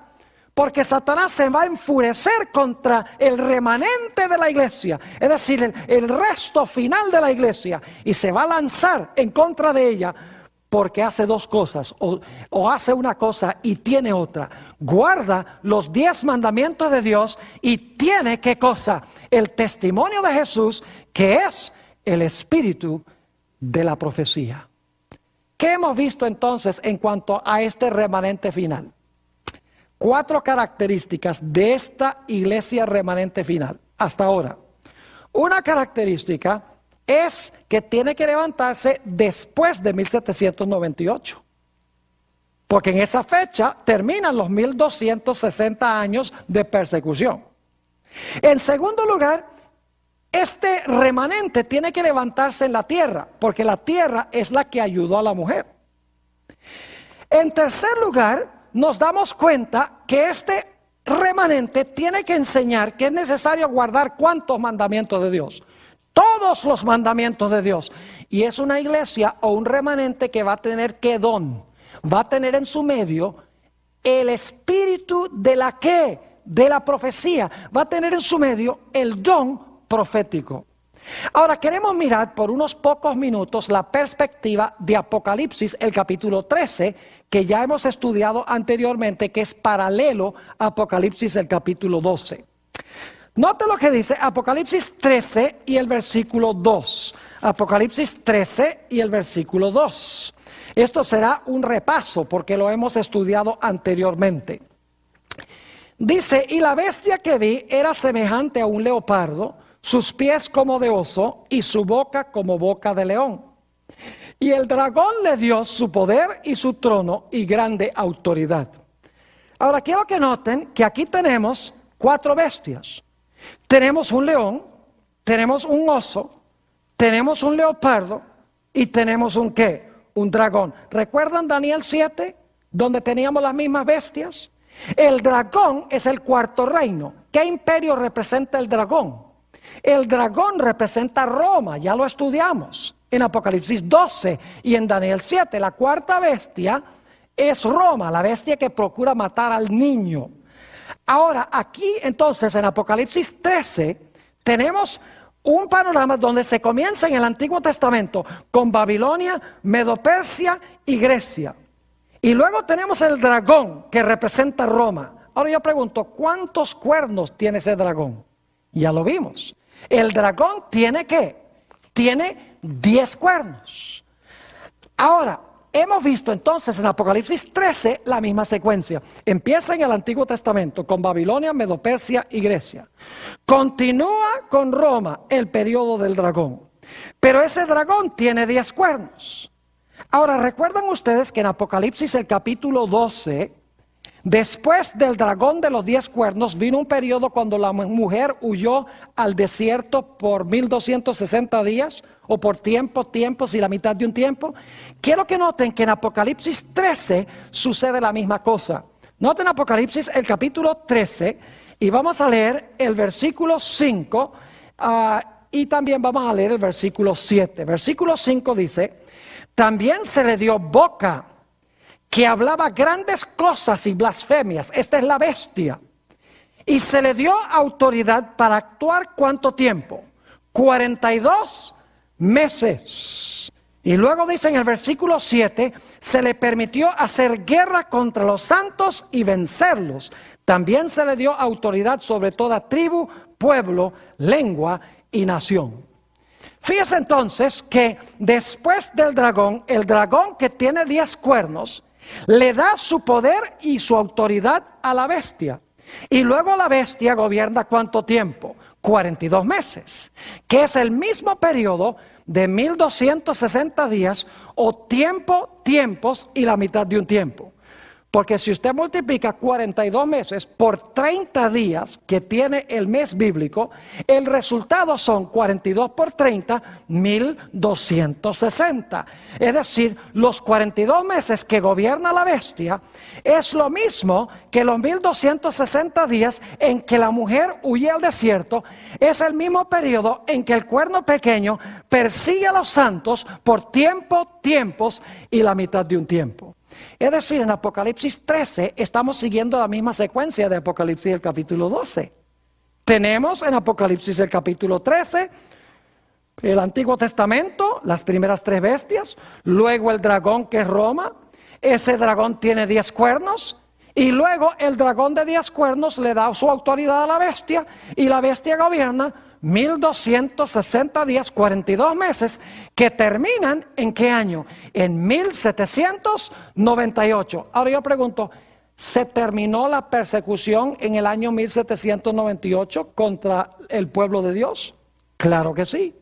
porque Satanás se va a enfurecer contra el remanente de la iglesia, es decir, el resto final de la iglesia, y se va a lanzar en contra de ella, porque hace dos cosas, o hace una cosa y tiene otra. Guarda los 10 mandamientos de Dios y tiene, ¿qué cosa? El testimonio de Jesús, que es el espíritu de la profecía. ¿Qué hemos visto entonces en cuanto a este remanente final? 4 características de esta iglesia remanente final hasta ahora. Una característica es que tiene que levantarse después de 1798. Porque en esa fecha terminan los 1260 años de persecución. En segundo lugar, este remanente tiene que levantarse en la tierra, porque la tierra es la que ayudó a la mujer. En tercer lugar, nos damos cuenta que este remanente tiene que enseñar que es necesario guardar ¿cuántos mandamientos de Dios? Todos los mandamientos de Dios. Y es una iglesia o un remanente que va a tener ¿qué don? Va a tener en su medio el espíritu de la ¿qué? De la profecía. Va a tener en su medio el don profético. Ahora queremos mirar por unos pocos minutos la perspectiva de Apocalipsis, el capítulo 13, que ya hemos estudiado anteriormente, que es paralelo a Apocalipsis, el capítulo 12. Note lo que dice Apocalipsis 13 y el versículo 2. Apocalipsis 13 y el versículo 2. Esto será un repaso porque lo hemos estudiado anteriormente. Dice, y la bestia que vi era semejante a un leopardo, sus pies como de oso y su boca como boca de león. Y el dragón le dio su poder y su trono y grande autoridad. Ahora quiero que noten que aquí tenemos 4 bestias. Tenemos un león, tenemos un oso, tenemos un leopardo y tenemos un ¿qué? Un dragón. ¿Recuerdan Daniel 7? Donde teníamos las mismas bestias. El dragón es el 4º reino. ¿Qué imperio representa el dragón? El dragón representa Roma, ya lo estudiamos en Apocalipsis 12 y en Daniel 7. La 4ª bestia es Roma, la bestia que procura matar al niño. Ahora, aquí entonces en Apocalipsis 13 tenemos un panorama donde se comienza en el Antiguo Testamento con Babilonia, Medo-Persia y Grecia. Y luego tenemos el dragón que representa Roma. Ahora yo pregunto, ¿cuántos cuernos tiene ese dragón? Ya lo vimos. El dragón tiene ¿qué? Tiene 10 cuernos. Ahora, hemos visto entonces en Apocalipsis 13 la misma secuencia. Empieza en el Antiguo Testamento con Babilonia, Medo-Persia y Grecia. Continúa con Roma el periodo del dragón. Pero ese dragón tiene 10 cuernos. Ahora, ¿recuerdan ustedes que en Apocalipsis el capítulo 12, después del dragón de los 10 cuernos, vino un periodo cuando la mujer huyó al desierto por 1260 días, o por tiempos y la mitad de un tiempo? Quiero que noten que en Apocalipsis 13 sucede la misma cosa. Noten Apocalipsis el capítulo 13 y vamos a leer el versículo 5 y también vamos a leer el versículo 7. Versículo 5 dice: también se le dio boca que hablaba grandes cosas y blasfemias. Esta es la bestia. Y se le dio autoridad para actuar ¿cuánto tiempo? 42 meses. Y luego dice en el versículo 7, se le permitió hacer guerra contra los santos y vencerlos. También se le dio autoridad sobre toda tribu, pueblo, lengua y nación. Fíjese entonces que después del dragón, el dragón que tiene 10 cuernos, le da su poder y su autoridad a la bestia. Y luego la bestia gobierna ¿cuánto tiempo? 42 meses, que es el mismo periodo de 1260 días o tiempos y la mitad de un tiempo. Porque si usted multiplica 42 meses por 30 días que tiene el mes bíblico, el resultado son 42 por 30, 1260. Es decir, los 42 meses que gobierna la bestia es lo mismo que los 1260 días en que la mujer huye al desierto. Es el mismo periodo en que el cuerno pequeño persigue a los santos por tiempos y la mitad de un tiempo. Es decir, en Apocalipsis 13 estamos siguiendo la misma secuencia de Apocalipsis el capítulo 12. Tenemos en Apocalipsis el capítulo 13 el Antiguo Testamento, las primeras 3 bestias, luego el dragón que es Roma. Ese dragón tiene 10 cuernos y luego el dragón de 10 cuernos le da su autoridad a la bestia y la bestia gobierna 1260 días, 42 meses, que terminan ¿en qué año? En 1798. Ahora yo pregunto, ¿se terminó la persecución en el año 1798 contra el pueblo de Dios? Claro que sí.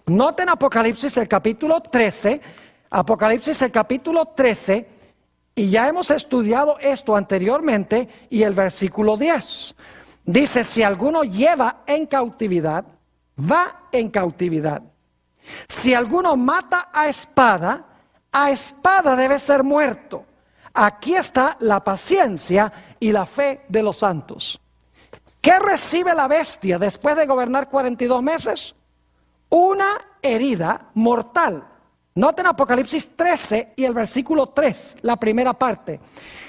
Noten Apocalipsis el capítulo 13, y ya hemos estudiado esto anteriormente, y el versículo 10. Dice, si alguno lleva en cautividad, va en cautividad. Si alguno mata a espada debe ser muerto. Aquí está la paciencia y la fe de los santos. ¿Qué recibe la bestia después de gobernar 42 meses? Una herida mortal. Noten Apocalipsis 13 y el versículo 3, la primera parte.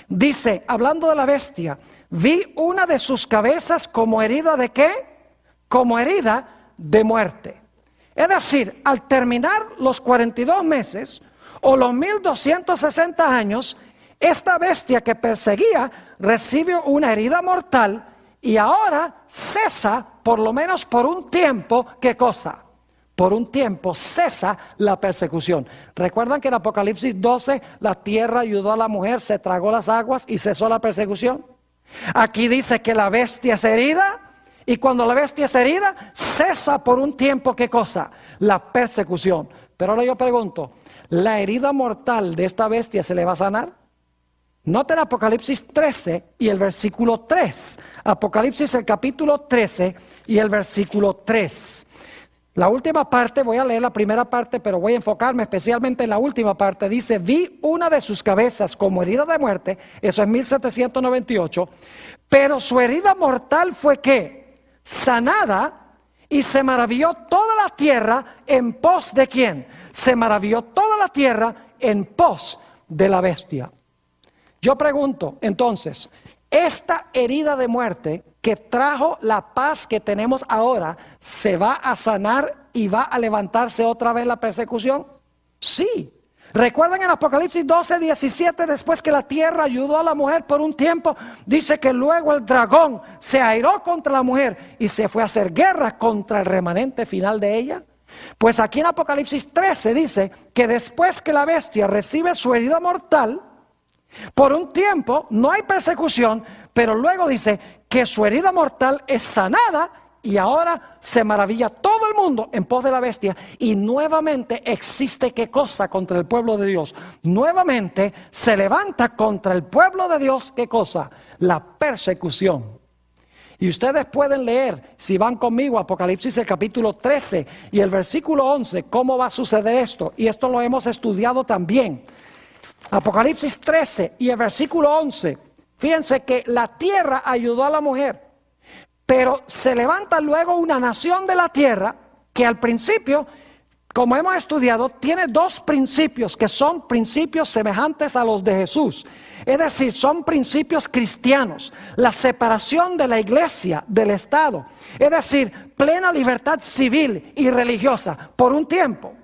Dice, hablando de la bestia, vi una de sus cabezas como herida ¿de qué? Como herida de muerte. Es decir, al terminar los 42 meses o los 1260 años, esta bestia que perseguía recibe una herida mortal y ahora cesa, por lo menos por un tiempo, ¿qué cosa? Por un tiempo cesa la persecución. ¿Recuerdan que en Apocalipsis 12 la tierra ayudó a la mujer, se tragó las aguas y cesó la persecución? Aquí dice que la bestia es herida y cuando la bestia es herida cesa por un tiempo, ¿qué cosa? La persecución. Pero ahora yo pregunto, ¿la herida mortal de esta bestia se le va a sanar? Noten Apocalipsis 13 y el versículo 3. Apocalipsis el capítulo 13 y el versículo 3. La última parte, voy a leer la primera parte, pero voy a enfocarme especialmente en la última parte. Dice, vi una de sus cabezas como herida de muerte, eso es 1798, pero su herida mortal fue ¿qué? Sanada, y se maravilló toda la tierra en pos de ¿quién? Se maravilló toda la tierra en pos de la bestia. Yo pregunto, entonces, esta herida de muerte que trajo la paz que tenemos ahora, ¿se va a sanar y va a levantarse otra vez la persecución? Sí. ¿Recuerdan en Apocalipsis 12, 17, después que la tierra ayudó a la mujer por un tiempo, dice que luego el dragón se airó contra la mujer y se fue a hacer guerra contra el remanente final de ella? Pues aquí en Apocalipsis 13 dice que después que la bestia recibe su herida mortal, por un tiempo no hay persecución, pero luego dice que su herida mortal es sanada y ahora se maravilla todo el mundo en pos de la bestia. Y nuevamente existe ¿qué cosa? Contra el pueblo de Dios. Nuevamente se levanta contra el pueblo de Dios ¿qué cosa? La persecución. Y ustedes pueden leer, si van conmigo, Apocalipsis el capítulo 13 y el versículo 11, cómo va a suceder esto. Y esto lo hemos estudiado también. Apocalipsis 13 y el versículo 11. Fíjense que la tierra ayudó a la mujer, pero se levanta luego una nación de la tierra que al principio, como hemos estudiado, tiene dos principios que son principios semejantes a los de Jesús. Es decir, son principios cristianos. La separación de la iglesia del Estado. Es decir, plena libertad civil y religiosa por un tiempo.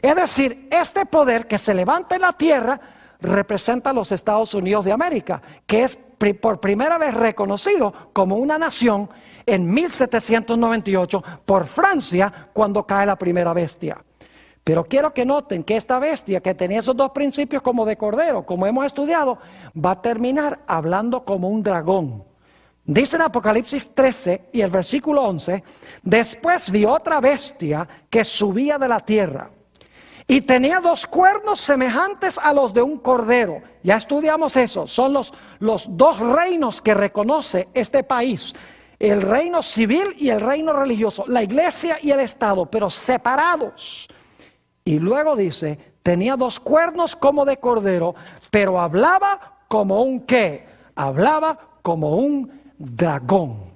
Es decir, este poder que se levanta en la tierra representa a los Estados Unidos de América, que es por primera vez reconocido como una nación en 1798 por Francia cuando cae la primera bestia. Pero quiero que noten que esta bestia que tenía esos dos principios como de cordero, como hemos estudiado, va a terminar hablando como un dragón. Dice en Apocalipsis 13 y el versículo 11, después vi otra bestia que subía de la tierra y tenía dos cuernos semejantes a los de un cordero. Ya estudiamos eso, son los dos reinos que reconoce este país. El reino civil y el reino religioso, la iglesia y el Estado, pero separados. Y luego dice, tenía dos cuernos como de cordero, pero hablaba como un ¿qué? Hablaba como un dragón.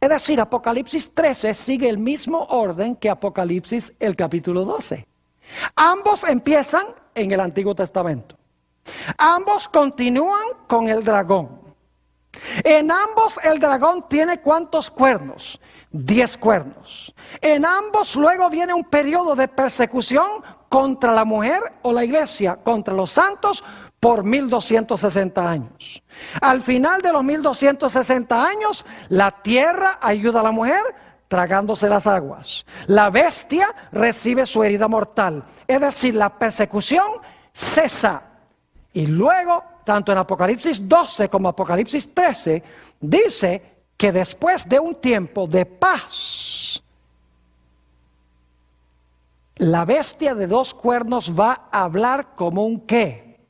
Es decir, Apocalipsis 13 sigue el mismo orden que Apocalipsis el capítulo 12. Ambos empiezan en el Antiguo Testamento. Ambos continúan con el dragón. En ambos el dragón tiene ¿cuántos cuernos? 10 cuernos. En ambos luego viene un periodo de persecución contra la mujer o la iglesia, contra los santos por 1260 años. Al final de los 1260 años, la tierra ayuda a la mujer tragándose las aguas. La bestia recibe su herida mortal. Es decir, la persecución cesa. Y luego, tanto en Apocalipsis 12 como Apocalipsis 13, dice que después de un tiempo de paz, la bestia de dos cuernos va a hablar como un ¿qué?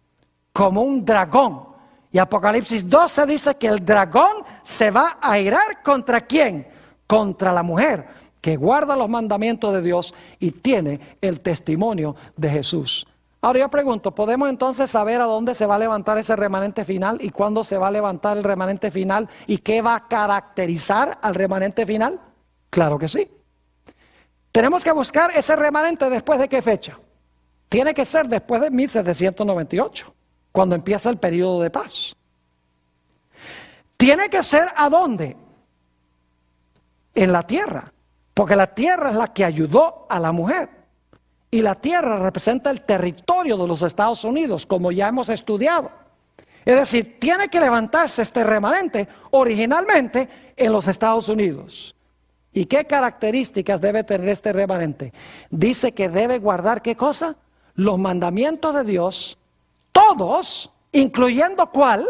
Como un dragón. Y Apocalipsis 12 dice que el dragón se va a irar ¿contra quién? Contra la mujer que guarda los mandamientos de Dios y tiene el testimonio de Jesús. Ahora yo pregunto, ¿podemos entonces saber a dónde se va a levantar ese remanente final y cuándo se va a levantar el remanente final y qué va a caracterizar al remanente final? Claro que sí. Tenemos que buscar ese remanente después de qué fecha. Tiene que ser después de 1798, cuando empieza el periodo de paz. Tiene que ser ¿a dónde? En la tierra, porque la tierra es la que ayudó a la mujer. Y la tierra representa el territorio de los Estados Unidos, como ya hemos estudiado. Es decir, tiene que levantarse este remanente originalmente en los Estados Unidos. ¿Y qué características debe tener este remanente? Dice que debe guardar ¿qué cosa? Los mandamientos de Dios, todos, incluyendo ¿cuál?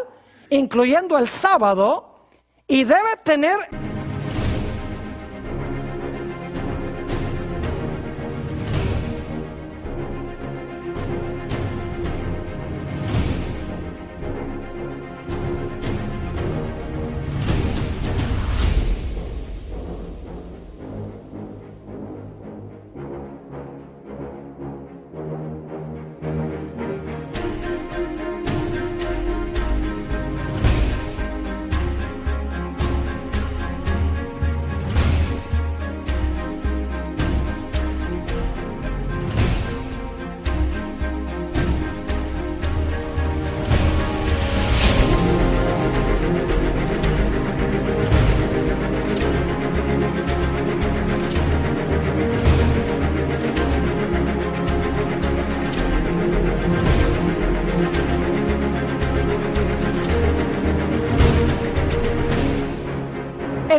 Incluyendo el sábado, y debe tener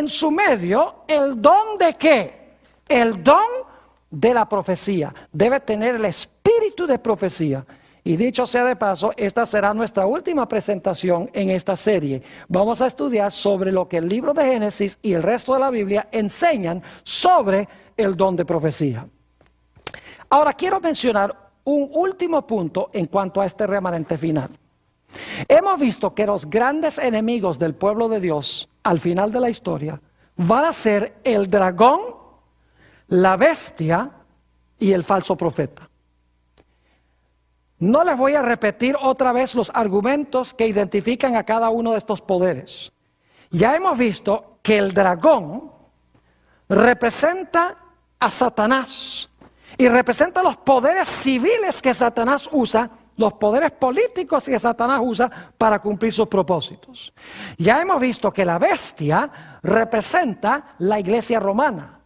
en su medio el don de ¿qué? El don de la profecía. Debe tener el espíritu de profecía. Y dicho sea de paso, esta será nuestra última presentación en esta serie. Vamos a estudiar sobre lo que el libro de Génesis y el resto de la Biblia enseñan sobre el don de profecía. Ahora quiero mencionar un último punto en cuanto a este remanente final. Hemos visto que los grandes enemigos del pueblo de Dios al final de la historia van a ser el dragón, la bestia y el falso profeta. No les voy a repetir otra vez los argumentos que identifican a cada uno de estos poderes. Ya hemos visto que el dragón representa a Satanás y representa los poderes civiles que Satanás usa, los poderes políticos que Satanás usa para cumplir sus propósitos. Ya hemos visto que la bestia representa la iglesia romana.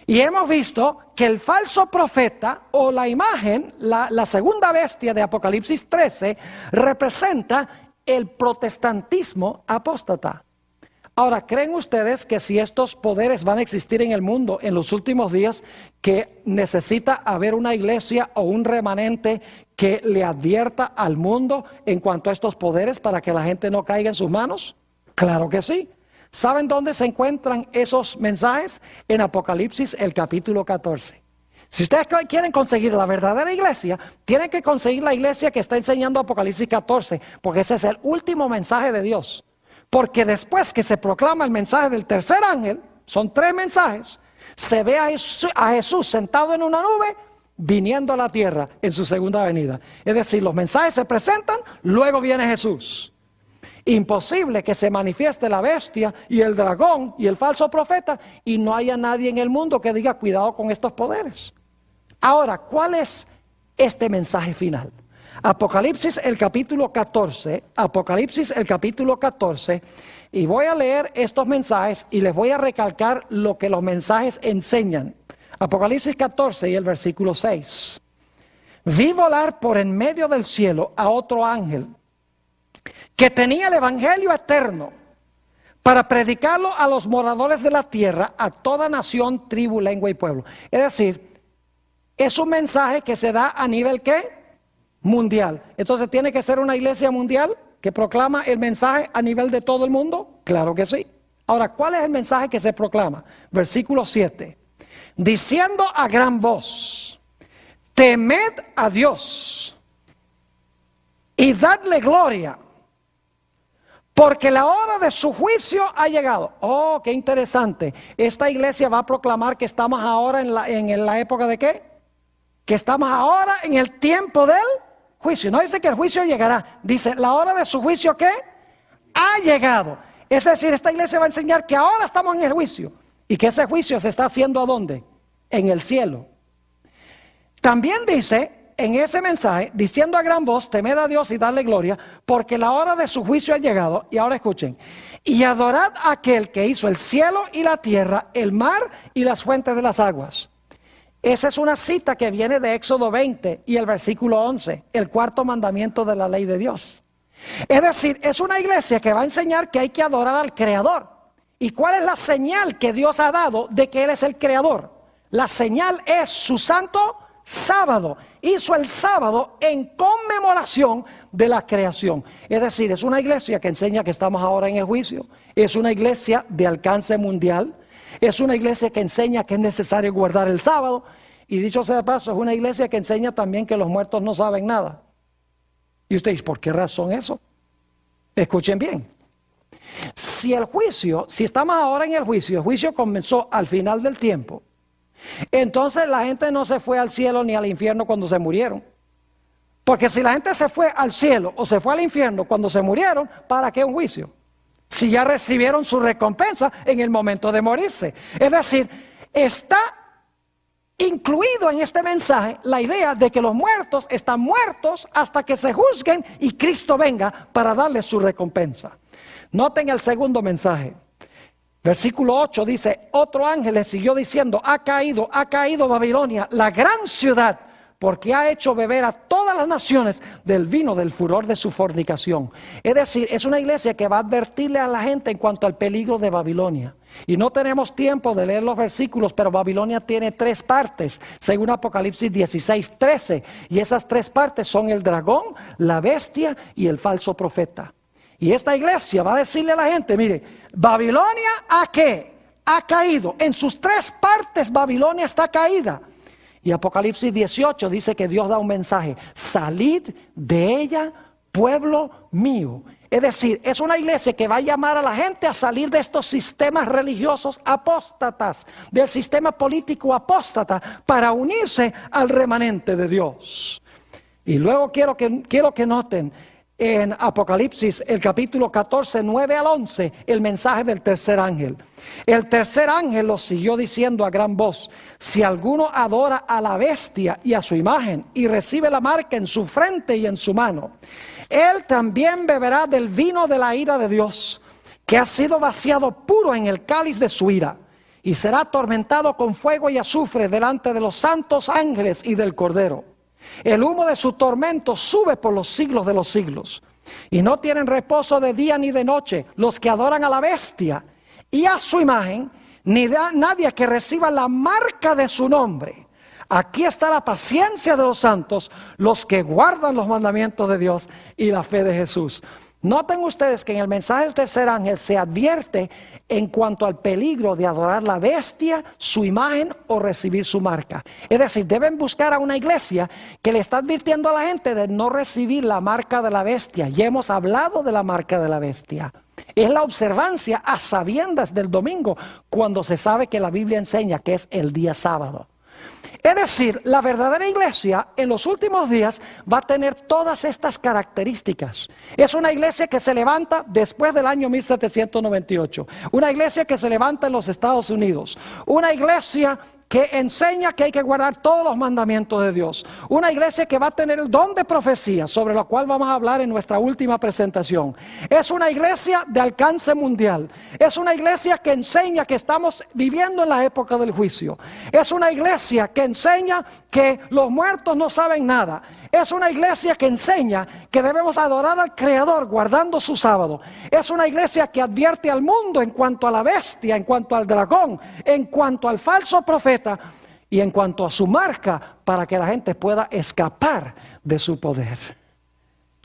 Y hemos visto que el falso profeta o la imagen, la segunda bestia de Apocalipsis 13, representa el protestantismo apóstata. Ahora, ¿creen ustedes que si estos poderes van a existir en el mundo en los últimos días, que necesita haber una iglesia o un remanente que le advierta al mundo en cuanto a estos poderes para que la gente no caiga en sus manos? Claro que sí. ¿Saben dónde se encuentran esos mensajes? En Apocalipsis, el capítulo 14. Si ustedes quieren conseguir la verdadera iglesia, tienen que conseguir la iglesia que está enseñando Apocalipsis 14, porque ese es el último mensaje de Dios. Porque después que se proclama el mensaje del tercer ángel, son 3 mensajes, se ve a Jesús sentado en una nube, viniendo a la tierra en su segunda venida. Es decir, los mensajes se presentan, luego viene Jesús. Imposible que se manifieste la bestia y el dragón y el falso profeta y no haya nadie en el mundo que diga cuidado con estos poderes. Ahora, ¿cuál es este mensaje final? Apocalipsis el capítulo 14, Apocalipsis el capítulo 14, y voy a leer estos mensajes y les voy a recalcar lo que los mensajes enseñan. Apocalipsis 14 y el versículo 6. Vi volar por en medio del cielo a otro ángel que tenía el evangelio eterno para predicarlo a los moradores de la tierra, a toda nación, tribu, lengua y pueblo. Es decir, es un mensaje que se da a nivel ¿qué? Mundial. Entonces, ¿tiene que ser una iglesia mundial que proclama el mensaje a nivel de todo el mundo? Claro que sí. Ahora, ¿cuál es el mensaje que se proclama? Versículo 7. Diciendo a gran voz, temed a Dios y dadle gloria, porque la hora de su juicio ha llegado. Oh, qué interesante. Esta iglesia va a proclamar que estamos ahora en la época de ¿qué? Que estamos ahora en el tiempo del juicio. No dice que el juicio llegará. Dice, la hora de su juicio ¿qué? Ha llegado. Es decir, esta iglesia va a enseñar que ahora estamos en el juicio. Y que ese juicio se está haciendo ¿a dónde? En el cielo. También dice en ese mensaje, diciendo a gran voz, temed a Dios y dadle gloria, porque la hora de su juicio ha llegado. Y ahora escuchen, y adorad a aquel que hizo el cielo y la tierra, el mar y las fuentes de las aguas. Esa es una cita que viene de Éxodo 20 y el versículo 11, el cuarto mandamiento de la ley de Dios. Es decir, es una iglesia que va a enseñar que hay que adorar al Creador. ¿Y cuál es la señal que Dios ha dado de que Él es el Creador? La señal es su santo sábado. Hizo el sábado en conmemoración de la creación. Es decir, es una iglesia que enseña que estamos ahora en el juicio. Es una iglesia de alcance mundial. Es una iglesia que enseña que es necesario guardar el sábado. Y dicho sea de paso, es una iglesia que enseña también que los muertos no saben nada. Y usted dice, ¿por qué razón eso? Escuchen bien. Si estamos ahora en el juicio comenzó al final del tiempo, entonces la gente no se fue al cielo ni al infierno cuando se murieron. Porque si la gente se fue al cielo o se fue al infierno cuando se murieron, ¿para qué un juicio? Si ya recibieron su recompensa en el momento de morirse. Es decir, está incluido en este mensaje la idea de que los muertos están muertos hasta que se juzguen y Cristo venga para darles su recompensa. Noten el segundo mensaje. Versículo 8 dice, otro ángel le siguió diciendo, ha caído Babilonia, la gran ciudad, porque ha hecho beber a todas las naciones del vino del furor de su fornicación. Es decir, es una iglesia que va a advertirle a la gente en cuanto al peligro de Babilonia. Y no tenemos tiempo de leer los versículos, pero Babilonia tiene 3 partes, según Apocalipsis 16:13. Y esas 3 partes son el dragón, la bestia y el falso profeta. Y esta iglesia va a decirle a la gente, mire, Babilonia ¿a qué? Ha caído. En sus 3 partes Babilonia está caída. Y Apocalipsis 18 dice que Dios da un mensaje: salid de ella, pueblo mío. Es decir, es una iglesia que va a llamar a la gente a salir de estos sistemas religiosos apóstatas, del sistema político apóstata, para unirse al remanente de Dios. Y luego quiero que noten en Apocalipsis, el capítulo 14, 9 al 11, el mensaje del tercer ángel. El tercer ángel lo siguió diciendo a gran voz: si alguno adora a la bestia y a su imagen y recibe la marca en su frente y en su mano, él también beberá del vino de la ira de Dios, que ha sido vaciado puro en el cáliz de su ira, y será atormentado con fuego y azufre delante de los santos ángeles y del Cordero. El humo de su tormento sube por los siglos de los siglos, y no tienen reposo de día ni de noche los que adoran a la bestia y a su imagen, ni nadie que reciba la marca de su nombre. Aquí está la paciencia de los santos, los que guardan los mandamientos de Dios y la fe de Jesús. Noten ustedes que en el mensaje del tercer ángel se advierte en cuanto al peligro de adorar la bestia, su imagen o recibir su marca. Es decir, deben buscar a una iglesia que le está advirtiendo a la gente de no recibir la marca de la bestia. Ya hemos hablado de la marca de la bestia. Es la observancia a sabiendas del domingo, cuando se sabe que la Biblia enseña que es el día sábado. Es decir, la verdadera iglesia en los últimos días va a tener todas estas características. Es una iglesia que se levanta después del año 1798. Una iglesia que se levanta en los Estados Unidos. Una iglesia que enseña que hay que guardar todos los mandamientos de Dios. Una iglesia que va a tener el don de profecía, sobre lo cual vamos a hablar en nuestra última presentación. Es una iglesia de alcance mundial. Es una iglesia que enseña que estamos viviendo en la época del juicio. Es una iglesia que enseña que los muertos no saben nada. Es una iglesia que enseña que debemos adorar al Creador guardando su sábado. Es una iglesia que advierte al mundo en cuanto a la bestia, en cuanto al dragón, en cuanto al falso profeta y en cuanto a su marca, para que la gente pueda escapar de su poder.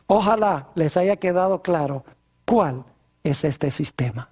Ojalá les haya quedado claro cuál es este sistema.